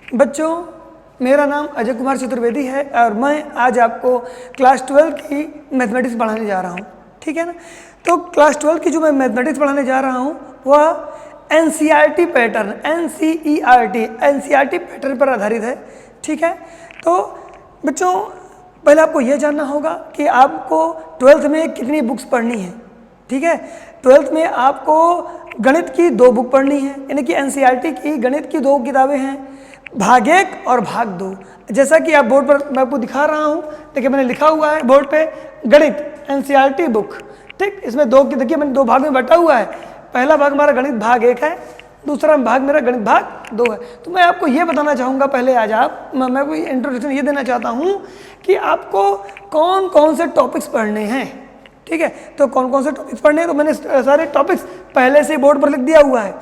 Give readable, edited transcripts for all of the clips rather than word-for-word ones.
बच्चों, मेरा नाम अजय कुमार चतुर्वेदी है और मैं आज आपको क्लास 12 की मैथमेटिक्स पढ़ाने जा रहा हूँ। ठीक है ना। तो क्लास 12 की जो मैं मैथमेटिक्स पढ़ाने जा रहा हूँ वह एनसीईआरटी पैटर्न एनसीईआरटी पैटर्न पर आधारित है। ठीक है। तो बच्चों, पहले आपको यह जानना होगा कि आपको 12th में कितनी बुक्स पढ़नी है। ठीक है। 12th में आपको गणित की 2 बुक पढ़नी है, यानी कि एनसीईआरटी की गणित की 2 किताबें हैं, भाग 1 और भाग 2। जैसा कि आप बोर्ड पर मैं आपको दिखा रहा हूँ, देखिए मैंने लिखा हुआ है बोर्ड पे गणित एनसीईआरटी बुक। ठीक, इसमें 2 की देखिए मैंने 2 भाग में बटा हुआ है। पहला भाग हमारा गणित भाग 1 है, दूसरा भाग मेरा गणित भाग 2 है। तो मैं आपको ये बताना चाहूँगा पहले आज मैं कोई इंट्रोडक्शन ये देना चाहता हूँ कि आपको कौन कौन से टॉपिक्स पढ़ने हैं। ठीक है। तो कौन कौन से टॉपिक्स पढ़ने हैं, तो मैंने सारे टॉपिक्स पहले से बोर्ड पर लिख दिया हुआ है।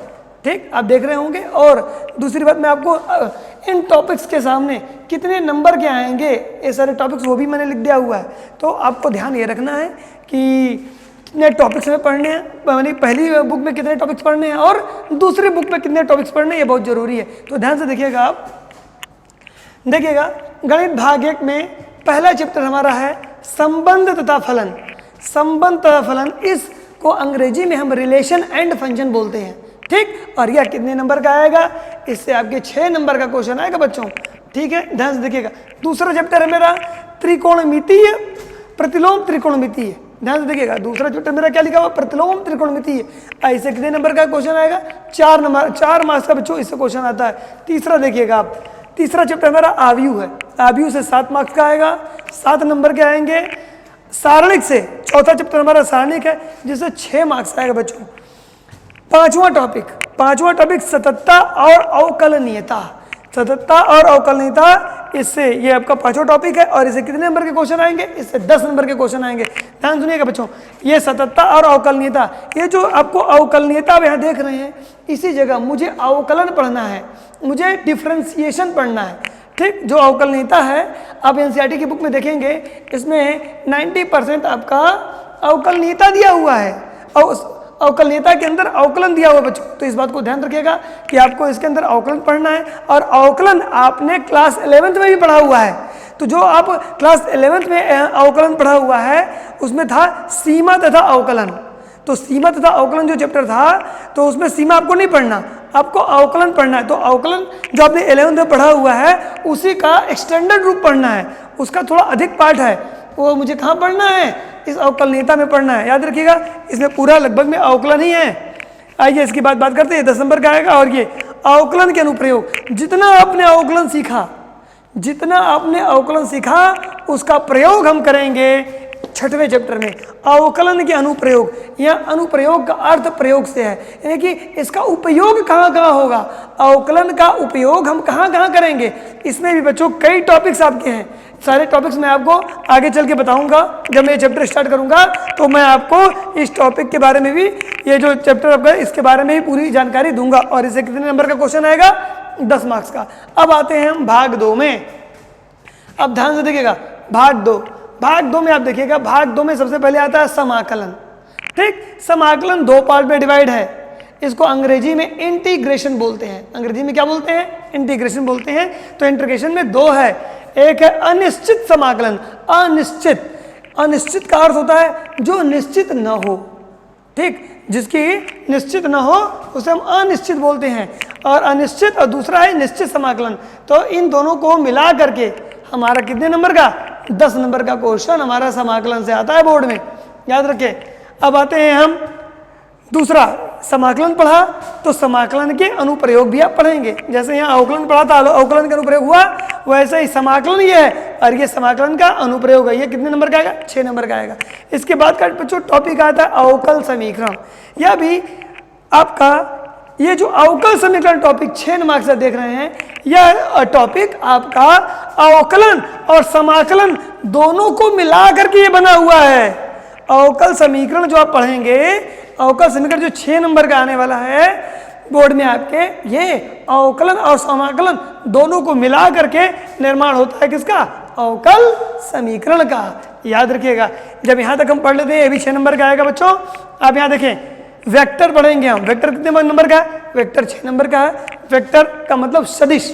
ठीक, आप देख रहे होंगे। और दूसरी बात, मैं आपको इन टॉपिक्स के सामने कितने नंबर के आएंगे, ये सारे टॉपिक्स वो भी मैंने लिख दिया हुआ है। तो आपको ध्यान ये रखना है कि कितने टॉपिक्स में पढ़ने हैं, यानी पहली बुक में कितने टॉपिक्स पढ़ने हैं और दूसरी बुक में कितने टॉपिक्स पढ़ने हैं, ये बहुत जरूरी है। तो ध्यान से देखिएगा। आप देखिएगा, गणित भाग 1 में पहला चैप्टर हमारा है संबंध तथा फलन। संबंध तथा फलन, इसको अंग्रेजी में हम रिलेशन एंड फंक्शन बोलते हैं। ठीक, और यह कितने नंबर का आएगा, इससे आपके 6 नंबर का क्वेश्चन आएगा बच्चों। ठीक है, ध्यान से देखिएगा। दूसरा चैप्टर है मेरा त्रिकोणमितीय प्रतिलोम त्रिकोणमितीय। ध्यान से देखिएगा, दूसरा चैप्टर मेरा क्या लिखा हुआ, प्रतिलोम त्रिकोणमितीय। ऐसे कितने नंबर का क्वेश्चन आएगा, 4 नंबर, 4 मार्क्स का बच्चों इससे क्वेश्चन आता है। तीसरा देखिएगा आप, तीसरा चैप्टर मेरा आव्यूह है। आव्यूह से 7 मार्क्स का आएगा, 7 नंबर के आएंगे। सारणिक से चौथा चैप्टर हमारा सारणिक है, जिससे 6 मार्क्स आएगा बच्चों। पांचवा टॉपिक सततता और अवकलनीयता। सततता और अवकलनीयता, इससे ये आपका 5वां टॉपिक है और इससे कितने नंबर के क्वेश्चन आएंगे, इससे 10 नंबर के क्वेश्चन आएंगे। ध्यान सुनिएगा बच्चों, ये सततता और अवकलनीयता, ये जो आपको अवकलनीयता आप यहाँ देख रहे हैं, इसी जगह मुझे अवकलन पढ़ना है, मुझे डिफ्रेंसिएशन पढ़ना है। ठीक, जो अवकलनीयता है आप एनसीईआरटी की बुक में देखेंगे, इसमें 90% आपका अवकलनीयता दिया हुआ है। अवकलनीयता के अंदर अवकलन दिया हुआ बच्चों। तो इस बात को ध्यान रखिएगा कि आपको इसके अंदर अवकलन पढ़ना है। और अवकलन आपने क्लास 11th में भी पढ़ा हुआ है। तो जो आप क्लास 11th में अवकलन पढ़ा हुआ है, उसमें था सीमा तथा अवकलन। तो सीमा तथा अवकलन जो चैप्टर था, तो उसमें सीमा आपको नहीं पढ़ना, आपको अवकलन पढ़ना है। तो अवकलन जो आपने 11th में पढ़ा हुआ है, उसी का एक्सटेंडेड रूप पढ़ना है, उसका थोड़ा अधिक पार्ट है, वो मुझे कहाँ पढ़ना है, इस अवकलनीयता में पढ़ना है। याद रखिएगा, इसमें पूरा लगभग में अवकलन ही है। आइए इसकी बात करते हैं। 10 नंबर का आएगा। और ये अवकलन के अनुप्रयोग, जितना आपने अवकलन सीखा उसका प्रयोग हम करेंगे 6वें चैप्टर में। अवकलन के अनुप्रयोग, या अनुप्रयोग का अर्थ प्रयोग से है, यानी कि इसका उपयोग कहाँ कहाँ होगा, अवकलन का उपयोग हम कहाँ कहाँ करेंगे। इसमें भी बच्चों कई टॉपिक्स आपके हैं। सारे टॉपिक्स मैं आपको आगे चल के बताऊंगा। जब मैं ये चैप्टर स्टार्ट करूंगा तो मैं आपको इस टॉपिक के बारे में भी, ये जो चैप्टर आपका इसके बारे में भी पूरी जानकारी दूंगा। और इससे कितने नंबर का क्वेश्चन आएगा, 10 मार्क्स का। अब आते हैं हम भाग 2 में। अब ध्यान से देखिएगा, भाग 2 में आप देखिएगा, भाग 2 में सबसे पहले आता है समाकलन। ठीक, समाकलन 2 पार्ट में डिवाइड है। इसको अंग्रेजी में इंटीग्रेशन बोलते हैं। अंग्रेजी में क्या बोलते हैं, इंटीग्रेशन बोलते हैं। तो इंटीग्रेशन में 2 है, एक है अनिश्चित समाकलन। अनिश्चित का अर्थ होता है जो निश्चित न हो। ठीक, जिसकी निश्चित न हो उसे हम अनिश्चित बोलते हैं। और अनिश्चित, और दूसरा है निश्चित समाकलन। तो इन दोनों को मिला करके हमारा कितने नंबर का, 10 नंबर का क्वेश्चन हमारा समाकलन से आता है बोर्ड में, याद रखें। अब आते हैं हम दूसरा, समाकलन पढ़ा तो समाकलन के अनुप्रयोग भी आप पढ़ेंगे। जैसे यहाँ अवकलन पढ़ा था, अवकलन का अनुप्रयोग हुआ, वैसे ही समाकलन ये है और ये समाकलन का अनुप्रयोग है। ये कितने नंबर का आएगा, 6 नंबर का आएगा। इसके बाद का बच्चों टॉपिक आता है अवकल समीकरण। यह भी आपका, ये जो अवकल समीकरण टॉपिक 6 मार्क्स से देख रहे हैं, यह टॉपिक आपका अवकलन और समाकलन दोनों को मिला करके ये बना हुआ है। अवकल समीकरण जो आप पढ़ेंगे, अवकल समीकरण जो 6 नंबर का आने वाला है बोर्ड में आपके, ये अवकलन और समाकलन दोनों को मिला करके निर्माण होता है किसका, अवकल समीकरण का। याद रखिएगा, जब यहां तक हम पढ़ लेते हैं, ये भी 6 नंबर का आएगा बच्चों। आप यहां देखें, वेक्टर पढ़ेंगे हम। वेक्टर कितने नंबर का है, वेक्टर 6 नंबर का है। वेक्टर का मतलब सदिश,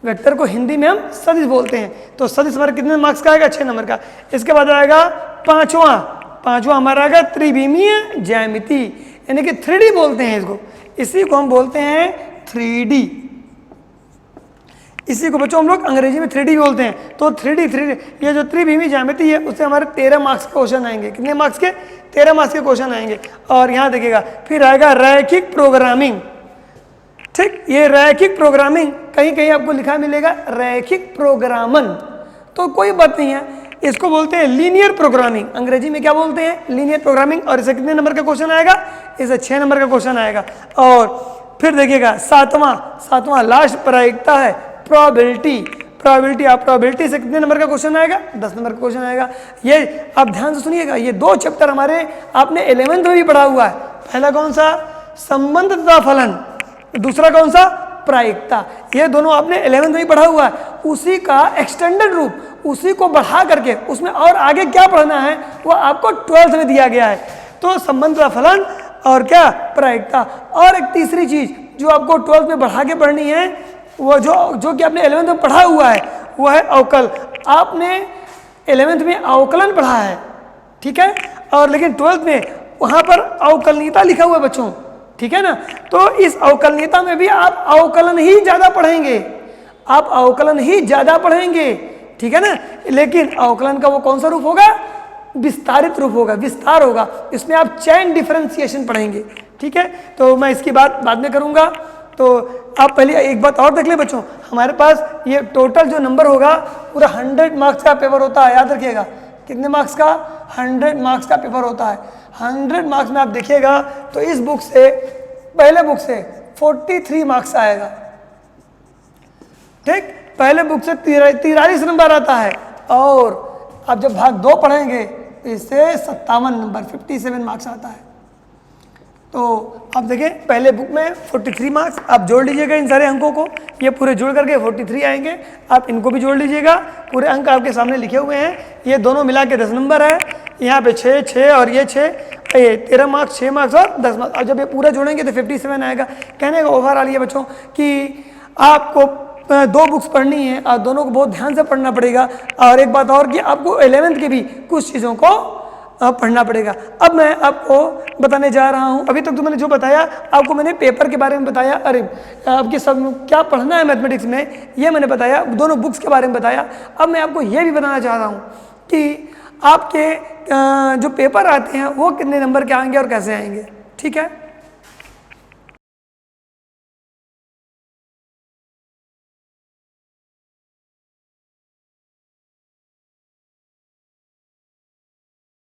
वेक्टर को हिंदी में हम सदिश बोलते हैं। तो सदिश हमारा कितने मार्क्स का आएगा? 6 नंबर का। इसके बाद आएगा पांचवा हमारा आएगा त्रिविमीय ज्यामिति, यानी कि 3D बोलते हैं इसको, इसी को हम बोलते हैं 3D। इसी को बच्चों हम लोग अंग्रेजी में 3D बोलते हैं। तो 3D ये जो त्रिविमीय ज्यामिति है उससे हमारे 13 मार्क्स के क्वेश्चन आएंगे। कितने मार्क्स के? 13 मार्क्स के क्वेश्चन आएंगे। और यहाँ देखिएगा फिर आएगा रैखिक प्रोग्रामिंग। ठीक, ये रैखिक प्रोग्रामिंग कहीं कहीं आपको लिखा मिलेगा रैखिक प्रोग्रामन, तो कोई बात नहीं है, इसको बोलते हैं लीनियर प्रोग्रामिंग। अंग्रेजी में क्या बोलते हैं? Linear programming. और इसे कितने नंबर का क्वेश्चन आएगा? इसे 6 नंबर का क्वेश्चन आएगा। और फिर देखिएगा सातवां लास्ट प्रायिकता है प्रोबेबिलिटी। आप प्रोबेबिलिटी से कितने नंबर का क्वेश्चन आएगा? 10 नंबर का क्वेश्चन आएगा। ये आप ध्यान से सुनिएगा, ये 2 चैप्टर हमारे आपने 11th में भी पढ़ा हुआ है। पहला कौन सा? संबंध तथा फलन, दूसरा कौन सा? प्रायिकता। ये दोनों आपने 11th में ही पढ़ा हुआ है। उसी का एक्सटेंडेड रूप, उसी को बढ़ा करके उसमें और आगे क्या पढ़ना है वो आपको 12th में दिया गया है। तो संबंध तथा फलन और क्या? प्रायिकता। और एक तीसरी चीज जो आपको 12th में बढ़ा के पढ़नी है, वो जो कि आपने 11th में पढ़ा हुआ है, वो है अवकल। आपने 11th में अवकलन पढ़ा है, ठीक है, और लेकिन 12th में वहां पर अवकलनीयता लिखा हुआ है बच्चों, ठीक है ना। तो इस अवकलनीयता में भी आप अवकलन ही ज्यादा पढ़ेंगे, आप अवकलन ही ज्यादा पढ़ेंगे, ठीक है ना। लेकिन अवकलन का वो कौन सा रूप होगा? विस्तारित रूप होगा, विस्तार होगा। इसमें आप चेन डिफरेंशिएशन पढ़ेंगे, ठीक है। तो मैं इसकी बात बाद में करूंगा। तो आप पहले एक बात और देख ले बच्चों, हमारे पास ये टोटल जो नंबर होगा पूरा 100 मार्क्स का पेपर होता है, याद रखिएगा। कितने मार्क्स का? 100 मार्क्स का पेपर होता है। 100 मार्क्स में आप देखिएगा तो इस बुक से, पहले बुक से 43 मार्क्स आएगा, ठीक। पहले बुक से 43 नंबर आता है, और आप जब भाग 2 पढ़ेंगे तो इससे 57 नंबर 57 मार्क्स आता है। तो आप देखें पहले बुक में 43 मार्क्स, आप जोड़ लीजिएगा इन सारे अंकों को, ये पूरे जुड़ करके 43 आएंगे। आप इनको भी जोड़ लीजिएगा, पूरे अंक आपके सामने लिखे हुए हैं। ये दोनों मिला के 10 नंबर है, यहाँ पे 6 और ये 6, ये 13 मार्क्स, 6 मार्क्स और 10 मार्क्स। अब जब ये पूरा जोड़ेंगे तो 57 आएगा। कहने का ओवरऑल ये बच्चों कि आपको 2 बुक्स पढ़नी है और दोनों को बहुत ध्यान से पढ़ना पड़ेगा। और एक बात और कि आपको 11th के भी कुछ चीज़ों को पढ़ना पड़ेगा। अब मैं आपको बताने जा रहा हूं, अभी तक तो मैंने जो बताया आपको, मैंने पेपर के बारे में बताया, अरे आपके सब क्या पढ़ना है मैथमेटिक्स में ये मैंने बताया, दोनों बुक्स के बारे में बताया। अब मैं आपको ये भी बताना चाह रहा हूं कि आपके जो पेपर आते हैं वो कितने नंबर के आएंगे और कैसे आएंगे, ठीक है।